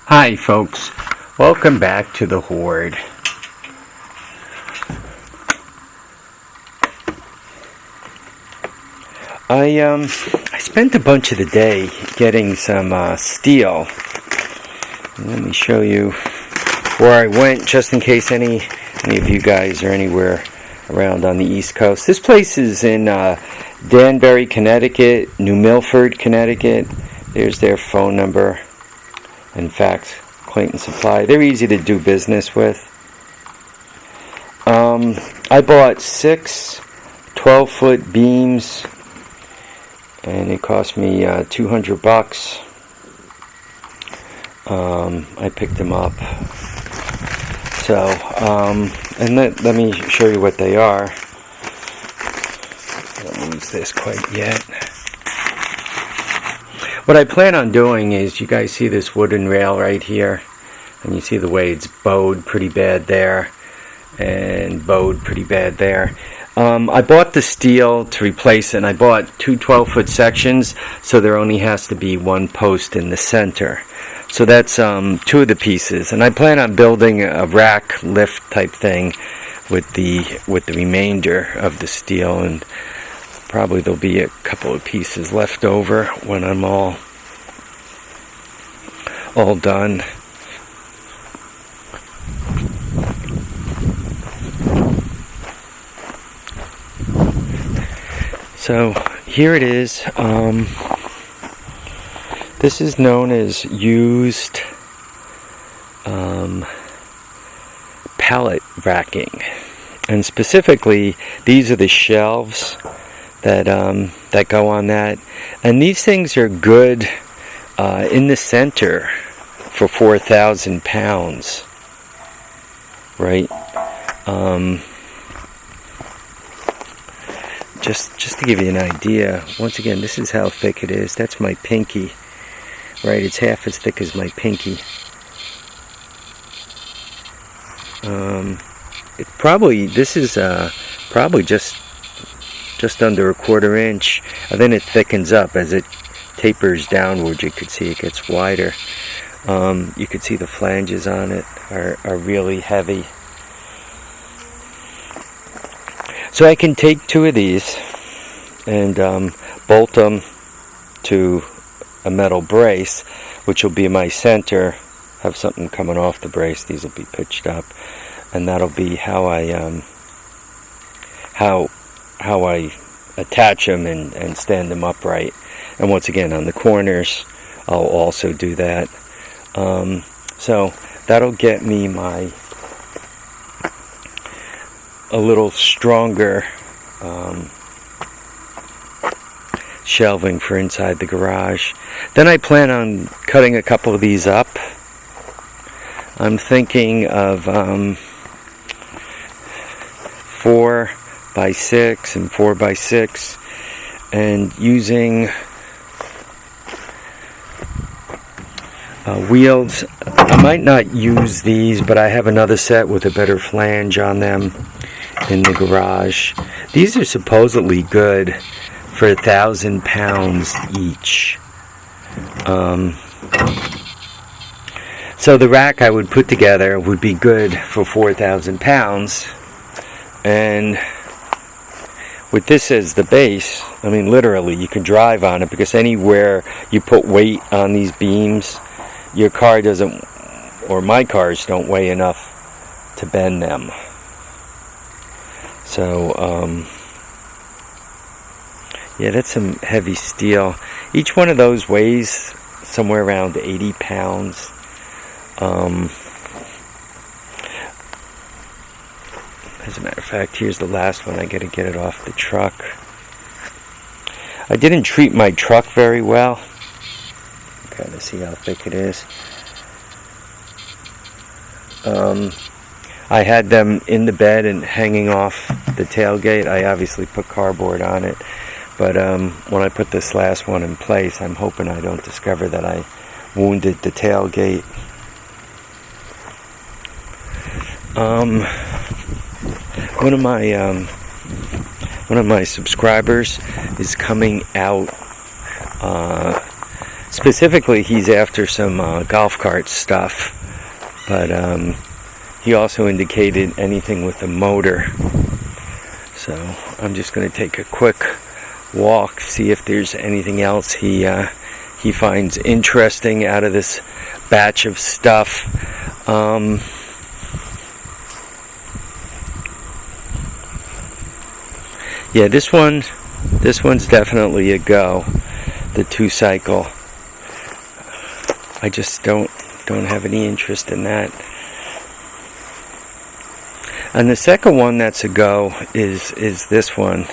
Hi folks, welcome back to the Hoard. I spent a bunch of the day getting some steel. Let me show you where I went, just in case any of you guys are anywhere around on the East Coast. This place is in Danbury, Connecticut, New Milford, Connecticut. There's their phone number. In fact, Clayton Supply. They're easy to do business with. I bought 6 12-foot beams, and it cost me $200. I picked them up. So, and let me show you what they are. I don't use this quite yet. What I plan on doing is, you guys see this wooden rail right here, and you see the way it's bowed pretty bad there, and bowed pretty bad there. I bought the steel to replace it, and I bought 2 12-foot sections, so there only has to be 1 post in the center. So that's 2 of the pieces, and I plan on building a rack lift type thing with the remainder of the steel, and probably there'll be a couple of pieces left over when I'm all done. So here it is. This is known as used pallet racking, and specifically these are the shelves that go on that, and these things are good in the center for 4,000 pounds, right? Just to give you an idea, once again, this is how thick it is. That's my pinky, right? It's half as thick as my pinky. This is probably just under a 1/4 inch, and then it thickens up as it tapers downward. You could see it gets wider. You could see the flanges on it are really heavy. So I can take 2 of these and bolt them to a metal brace, which will be my center. Have something coming off the brace. These will be pitched up, and that'll be how I attach them and stand them upright. And once again, on the corners, I'll also do that. So that'll get me a little stronger shelving for inside the garage. Then I plan on cutting a couple of these up. I'm thinking of 4 by 6 and 4 by 6, and using wheels. I might not use these, but I have another set with a better flange on them in the garage. These are supposedly good for 1,000 pounds each. So the rack I would put together would be good for 4,000 pounds, and with this as the base, I mean, literally you can drive on it, because anywhere you put weight on these beams, your car doesn't, or my cars don't weigh enough to bend them. So yeah, that's some heavy steel. Each one of those weighs somewhere around 80 pounds. As a matter of fact, here's the last one. I gotta get it off the truck. I didn't treat my truck very well. Kind of see how thick it is. I had them in the bed and hanging off the tailgate. I obviously put cardboard on it, but when I put this last one in place, I'm hoping I don't discover that I wounded the tailgate. One of my subscribers is coming out Specifically, he's after some golf cart stuff, but he also indicated anything with a motor. So I'm just going to take a quick walk, see if there's anything else he finds interesting out of this batch of stuff. Yeah, this one's definitely a go. The 2-cycle. I just don't have any interest in that. And the second one that's a go is this one.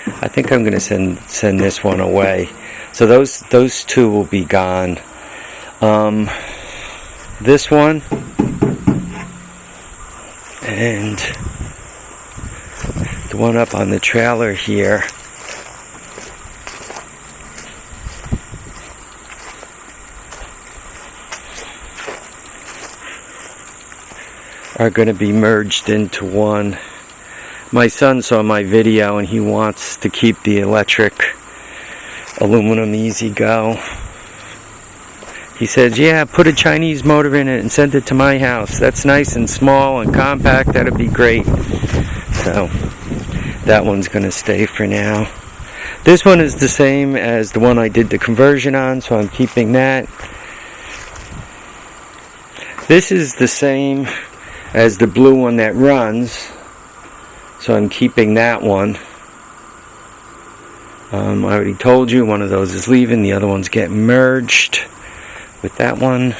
I think I'm going to send this one away. So those two will be gone. This one and the one up on the trailer here. Are going to be merged into one. My son saw my video and he wants to keep the electric aluminum Easy Go. He says, yeah, put a Chinese motor in it and send it to my house. That's nice and small and compact. That'd be great. So that one's going to stay for now. This one is the same as the one I did the conversion on, so I'm keeping that. This is the same as the blue one that runs, so I'm keeping that one. I already told you one of those is leaving, the other one's getting merged with that one.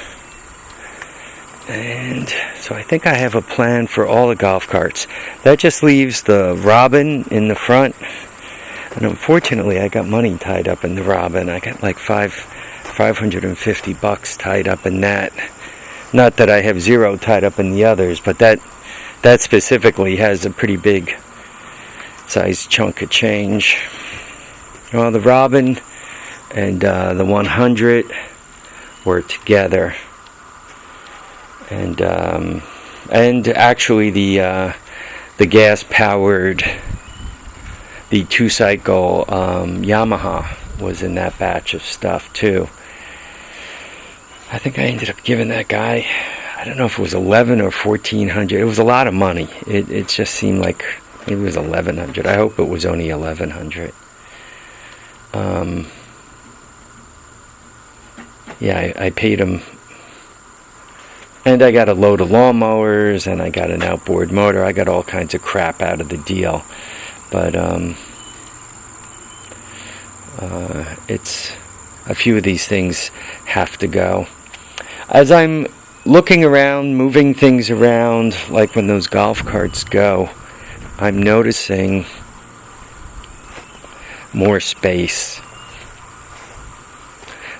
And so I think I have a plan for all the golf carts. That just leaves the Robin in the front, and unfortunately I got money tied up in the Robin. I got like $550 tied up in that. Not that I have zero tied up in the others, but that specifically has a pretty big size chunk of change. Well, the Robin and the 100 were together, and actually the gas-powered, the 2-cycle Yamaha was in that batch of stuff too. I think I ended up giving that guy, I don't know if it was $1,100 or $1,400. It was a lot of money. It just seemed like maybe it was $1,100. I hope it was only $1,100. Yeah, I paid him, and I got a load of lawnmowers, and I got an outboard motor. I got all kinds of crap out of the deal, but it's a few of these things have to go. As I'm looking around, moving things around, like when those golf carts go, I'm noticing more space.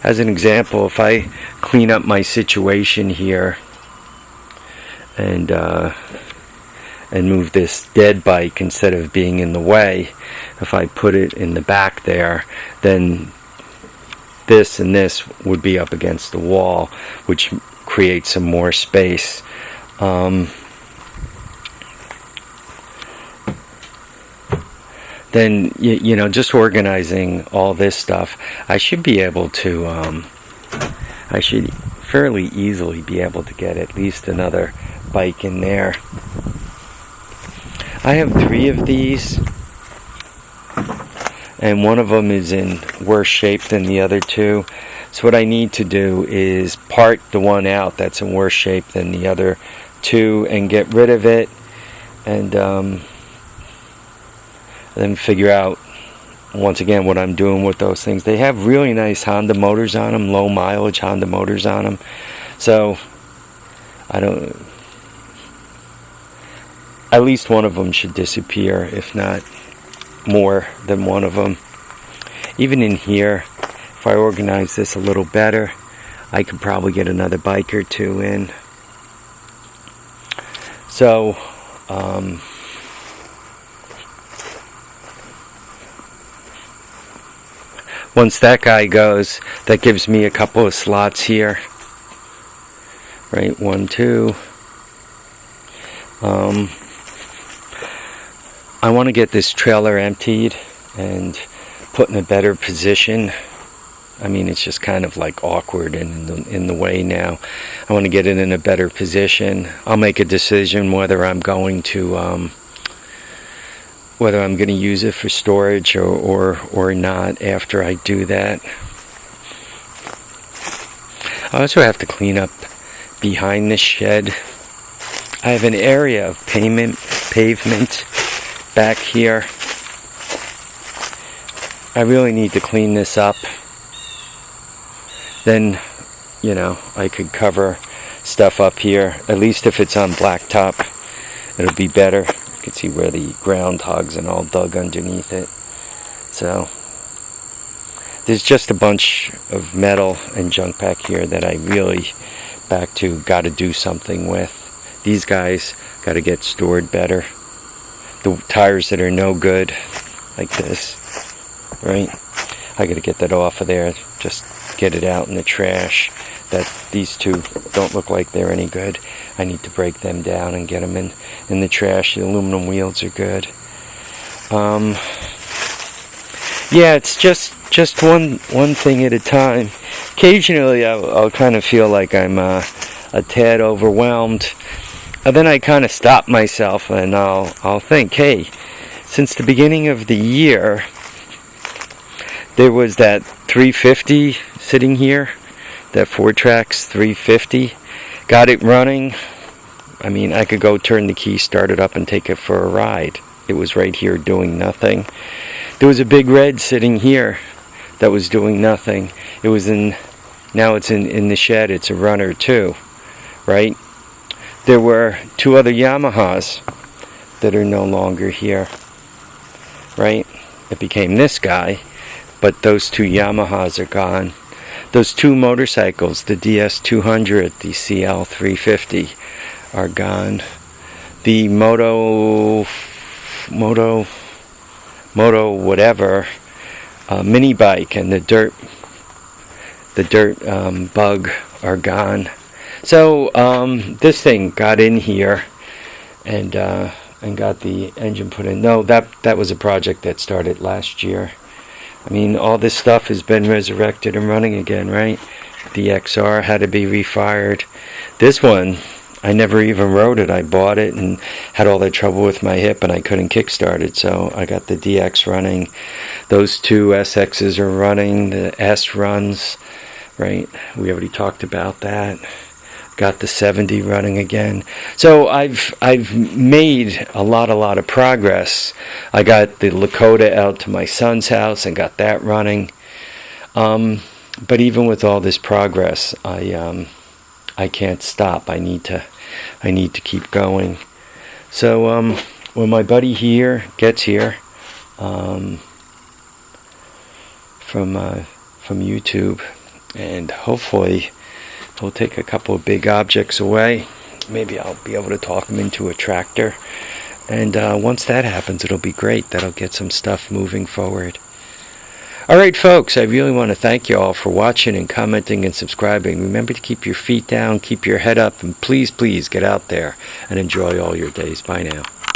As an example, if I clean up my situation here and move this dead bike instead of being in the way, if I put it in the back there, then this and this would be up against the wall, which creates some more space. Then you know, just organizing all this stuff, I should be able to I should fairly easily be able to get at least another bike in there. I have 3 of these, and one of them is in worse shape than the other 2. So what I need to do is part the one out that's in worse shape than the other 2 and get rid of it, and then figure out once again what I'm doing with those things. They have really nice Honda motors on them, low mileage Honda motors on them. So at least one of them should disappear, if not more than one of them. Even in here, if I organize this a little better, I could probably get another bike or 2 in. So once that guy goes, that gives me a couple of slots here. Right, 1, 2. I want to get this trailer emptied and put in a better position I mean, it's just kind of like awkward and in the way now. I want to get it in a better position. I'll make a decision whether I'm going to use it for storage or not after I do that. I also have to clean up behind the shed. I have an area of pavement back here. I really need to clean this up. Then, you know, I could cover stuff up here. At least if it's on blacktop, it'll be better. You can see where the groundhogs and all dug underneath it. So there's just a bunch of metal and junk back here that I really got to do something with. These guys got to get stored better. The tires that are no good, like this, right? I got to get that off of there. Just get it out in the trash. These two don't look like they're any good. I need to break them down and get them in the trash. The aluminum wheels are good. Yeah, it's just one thing at a time. Occasionally, I'll kind of feel like I'm a tad overwhelmed. And then I kind of stop myself and I'll think, hey, since the beginning of the year, there was that 350 sitting here, that 4Trax 350. Got it running. I mean, I could go turn the key, start it up, and take it for a ride. It was right here doing nothing. There was a big red sitting here that was doing nothing. Now it's in the shed. It's a runner too, right? There were two other Yamahas that are no longer here, right? It became this guy, but those two Yamahas are gone. Those two motorcycles, the DS200, the CL350, are gone. The Moto whatever, mini bike and the dirt bug are gone. So this thing got in here and got the engine put in. No, that was a project that started last year. I mean, all this stuff has been resurrected and running again, right? The XR had to be refired. This one, I never even rode it. I bought it and had all that trouble with my hip and I couldn't kickstart it. So I got the DX running. Those two SXs are running. The S runs, right? We already talked about that. Got the 70 running again. So I've made a lot of progress. I got the Lakota out to my son's house and got that running. But even with all this progress, I can't stop. I need to keep going. So when my buddy here gets here from YouTube, and hopefully he'll take a couple of big objects away. Maybe I'll be able to talk him into a tractor. And once that happens, it'll be great. That'll get some stuff moving forward. Alright folks, I really want to thank you all for watching and commenting and subscribing. Remember to keep your feet down, keep your head up, and please get out there and enjoy all your days. Bye now.